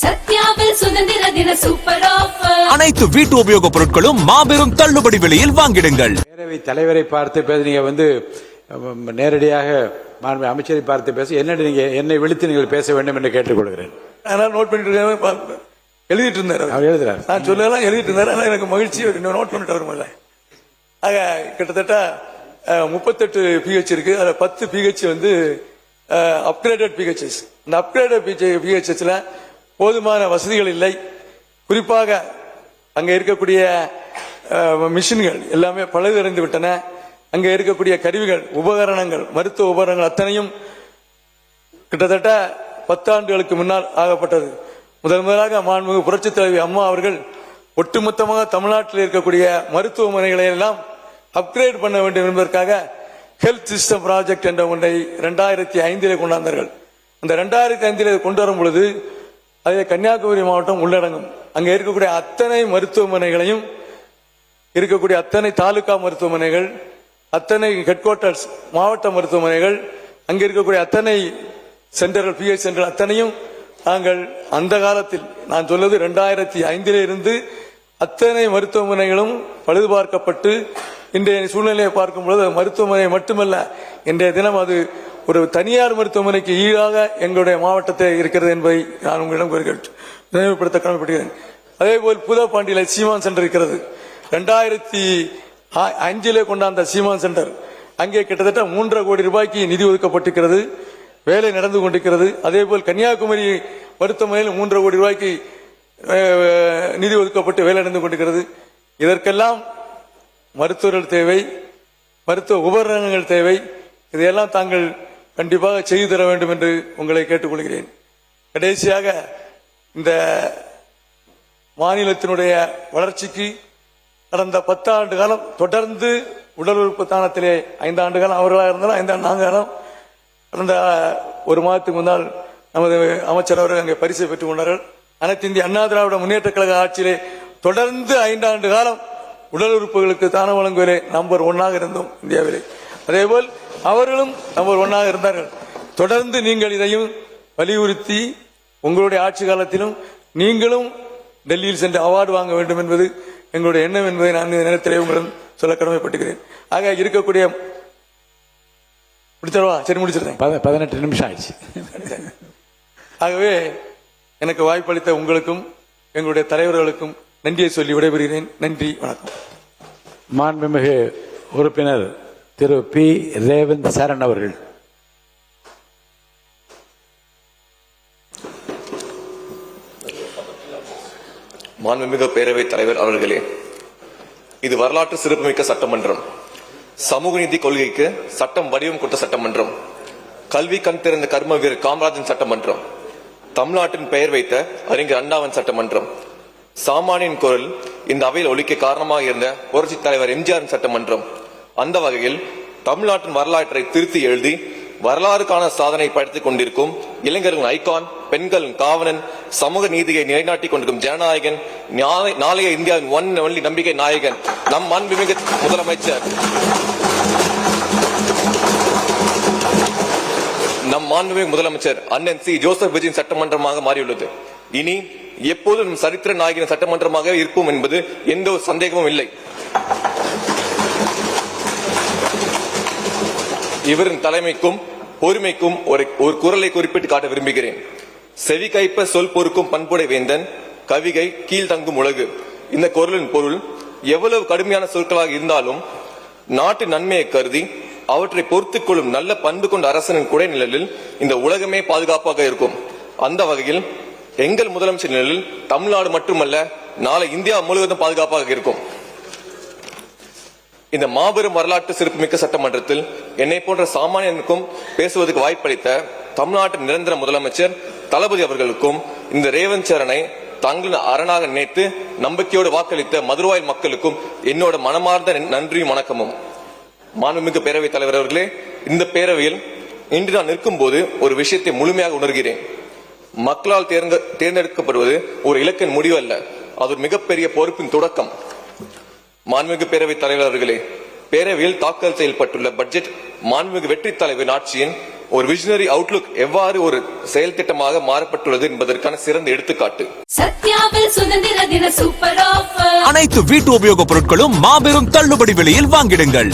சத்யாவில் சுதந்திர தின super offer. அனைத்து வீட்டு உபயோகப் பொருட்களும் மாபெரும் தள்ளுபடி விலையில் வாங்கிடுங்கள். பேரவை தலைவரை பார்த்து பேச நீங்க நேரடியாக அமைச்சரை பார்த்து பேச என்னை விழித்து நீங்கள் பேச வேண்டும் என்று கேட்டுக்கொள்கிறேன். அதனால நோட் பண்ணிட்டு எழுதிட்டு இருந்தாரு. அவர் எழுதுறாரு. நான் சொல்லலாம் எழுதிட்டு இருந்தாரு. ஆனால் எனக்கு மகிழ்ச்சி நோட் பண்ணிட்டு வரும்ல. ஆக கிட்டத்தட்ட 38 பிஹெச் இருக்கு. அதுல 10 பிஹெச் அப்கிரேடட் பிஹெச்எஸ். இந்த அப்கிரேடட் பிஹெச்எஸ்ல போதுமான வசதிகள் இல்லை. குறிப்பாக அங்க இருக்கக்கூடிய மிஷின்கள் எல்லாமே பழுதடைந்து விட்டன. அங்க இருக்கக்கூடிய கருவிகள், உபகரணங்கள், மருத்துவ உபகரணங்கள் அத்தனையும் கிட்டத்தட்ட 10 ஆண்டுகளுக்கு முன்னால் ஆகப்பட்டது. முதலாக மாண்புமிகு புரட்சித் தலைவி அம்மா அவர்கள் ஒட்டுமொத்தமாக தமிழ்நாட்டில் இருக்கக்கூடிய மருத்துவமனைகளை எல்லாம் அப்கிரேட் பண்ண வேண்டும் என்பதற்காக ஹெல்த் சிஸ்டம் ப்ராஜெக்ட் என்ற ஒன்றை 2005 கொண்டாந்தார்கள். அந்த 2005 கொண்டு வரும் பொழுது அதில் கன்னியாகுமரி மாவட்டம் உள்ளடங்கும். அங்கே இருக்கக்கூடிய அத்தனை மருத்துவமனைகளையும், இருக்கக்கூடிய அத்தனை தாலுகா மருத்துவமனைகள், அத்தனை ஹெட் குவார்டர்ஸ் மாவட்ட மருத்துவமனைகள், அங்கே இருக்கக்கூடிய அத்தனை சென்டர்கள், பிஹெச் சென்டர்கள் அத்தனையும் நாங்கள் அந்த காலத்தில், நான் சொல்வது 2005 இருந்து அத்தனை மருத்துவமனைகளும் பழுது பார்க்கப்பட்டு இன்றைய சூழ்நிலையை பார்க்கும் பொழுது மருத்துவமனை மட்டுமல்ல, இன்றைய தினம் அது ஒரு தனியார் மருத்துவமனைக்கு ஈடாக எங்களுடைய மாவட்டத்தில் இருக்கிறது என்பதை நான் உங்களிடம் நினைவுபடுத்த கடமைப்படுகிறேன். அதே போல் புதப்பாண்டியில சீமான் சென்டர் இருக்கிறது. 2005 கொண்டாந்த சீமான் சென்டர் அங்கே கிட்டத்தட்ட 3.5 கோடி ரூபாய்க்கு நிதி ஒதுக்கப்பட்டிருக்கிறது. வேலை நடந்து கொண்டிருக்கிறது. அதே போல் கன்னியாகுமரி மருத்துவமனையில் 3.5 கோடி ரூபாய்க்கு நிதி ஒதுக்கப்பட்டு வேலை நடந்து கொண்டிருக்கிறது. இதற்கெல்லாம் மருத்துவர்கள் தேவை, மருத்துவ உபகரணங்கள் தேவை. இதையெல்லாம் தாங்கள் கண்டிப்பாக செய்து தர வேண்டும் என்று உங்களை கேட்டுக்கொள்கிறேன். கடைசியாக இந்த மாநிலத்தினுடைய வளர்ச்சிக்கு கடந்த 10 ஆண்டு காலம் தொடர்ந்து உடல் உறுப்பு தானத்திலே 5 ஆண்டு காலம் அவர்களாக இருந்தாலும் 5 ஆண்டு காலம், கடந்த ஒரு மாதத்துக்கு முன்னால் நமது அமைச்சர் அவர்கள் அங்கே பரிசை பெற்றுக் கொண்டார்கள். அனைத்து இந்திய அண்ணா திராவிட முன்னேற்ற கழக ஆட்சியிலே தொடர்ந்து 5 ஆண்டு காலம் உடல் உறுப்புகளுக்கு தானம் வழங்குவதிலே நம்பர் 1 இருந்தோம் இந்தியாவிலே. அதேபோல் அவர்களும் நம்பர் 1 இருந்தார்கள். தொடர்ந்து நீங்கள் இதையும் வலியுறுத்தி உங்களுடைய ஆட்சி காலத்திலும் நீங்களும் டெல்லியில் சென்று அவார்டு வாங்க வேண்டும் என்பது எங்களுடைய எண்ணம் என்பதை நான் இந்த நேரத்திலே உங்களிடம் சொல்ல கடமைப்பட்டுகிறேன். ஆக இருக்கக்கூடிய சரி முடிச்சிருந்தேன். 18 நிமிஷம் ஆயிடுச்சு. ஆகவே எனக்கு வாய்ப்பளித்த உங்களுக்கும் எங்களுடைய தலைவர்களுக்கும் நன்றியை சொல்லி விடைபெறுகிறேன். நன்றி, வணக்கம். மாண்புமிகு உறுப்பினர் திரு பி. ரேவந்த் சரண் அவர்கள். மாண்புமிகு பேரவைத் தலைவர் அவர்களே, இது வரலாற்று சிறப்புமிக்க சட்டமன்றம். சமூக நீதி கொள்கைக்கு சட்டம் வடிவம் கொடுத்த சட்டமன்றம். கல்வி கண் திறந்த கர்ம வீரர் காமராஜன் சட்டமன்றம். தமிழ்நாட்டின் பெயர் வைத்த அறிஞர் அண்ணாவின் சட்டமன்றம். சாமானியின் குரல் இந்த அவையில் ஒலிக்க காரணமாக இருந்த புரட்சித் தலைவர் எம்ஜிஆரின் சட்டமன்றம். அந்த வகையில் தமிழ்நாட்டின் வரலாற்றை திருத்தி எழுதி வரலாறுக்கான சாதனை படைத்துக் கொண்டிருக்கும் இளைஞர்களின் ஐகான், பெண்களின் காவலன், சமூக நீதியை நிலைநாட்டிக் கொண்டிருக்கும் ஜனநாயகன், நாளைய இந்தியாவின் ஒன் ஒன்லி நம்பிக்கை நாயகன் நம் மாண்புமிகு முதலமைச்சர் அண்ணன் சி. ஜோசப் விஜயின் சட்டமன்றமாக மாறியுள்ளது. இனி எப்போதும் சரித்திர நாயகன் சட்டமன்றமாக இருப்போம் என்பது எந்த ஒரு சந்தேகமும் இல்லை. இவரின் தலைமைக்கும் பொறுமைக்கும் ஒரு குரலை குறிப்பிட்டு காட்ட விரும்புகிறேன். செவி கைப்ப சொல் பொறுக்கும் பண்புடை வேந்தன், கவிகை கீழ் தங்கும் உலகு. இந்த குரலின் பொருள் எவ்வளவு கடுமையான சொற்களாக இருந்தாலும் நாட்டின் நன்மையை கருதி அவற்றை பொறுத்துக் கொள்ளும் நல்ல பண்பு கொண்ட அரசனின் குடை நிழலில் இந்த உலகமே பாதுகாப்பாக இருக்கும். அந்த வகையில் எங்கள் முதலமைச்சர் நிழலில் தமிழ்நாடு மட்டுமல்ல, நாளை இந்தியா முழுவதும் பாதுகாப்பாக இருக்கும். இந்த மாபெரும் வரலாற்று சிறப்புமிக்க சட்டமன்றத்தில் என்னை போன்ற சாமானியனுக்கும் பேசுவதற்கு வாய்ப்பளித்த தமிழ்நாட்டின் நிரந்தர முதலமைச்சர் தளபதி அவர்களுக்கும் இந்த ரேவந்த் சரணை தங்களின் அரணாக நினைத்து நம்பிக்கையோடு வாக்களித்த மதுரவாயில் மக்களுக்கும் என்னோட மனமார்ந்த நன்றியும் வணக்கமும். மாண்புமிகு பேரவைத் தலைவர் அவர்களே, இந்த பேரவையில் இன்று நான் நிற்கும் போது ஒரு விஷயத்தை முழுமையாக உணர்கிறேன். மக்களால் தேர்ந்தெடுக்கப்படுவது ஒரு இலக்கின் முடிவு அல்ல, அது ஒரு மிகப்பெரிய பொறுப்பின் தொடக்கம். மாண்புமிகு பேரவைத் தலைவர் அவர்களே, பேரவையில் தாக்கல் செய்யப்பட்டுள்ள பட்ஜெட் மாண்புமிகு வெற்றி தலைவரின் ஆட்சியின் ஒரு விஷனரி அவுட்லுக் எவ்வாறு ஒரு செயல் திட்டமாக மாறப்பட்டுள்ளது என்பதற்கான சிறந்த எடுத்துக்காட்டு. சத்யாவில் சுதந்திர தின சூப்பர் ஆஃபர். அனைத்து வீட்டு உபயோகப் பொருட்களும் மாபெரும் தள்ளுபடி விலையில் வாங்கிடுங்கள்.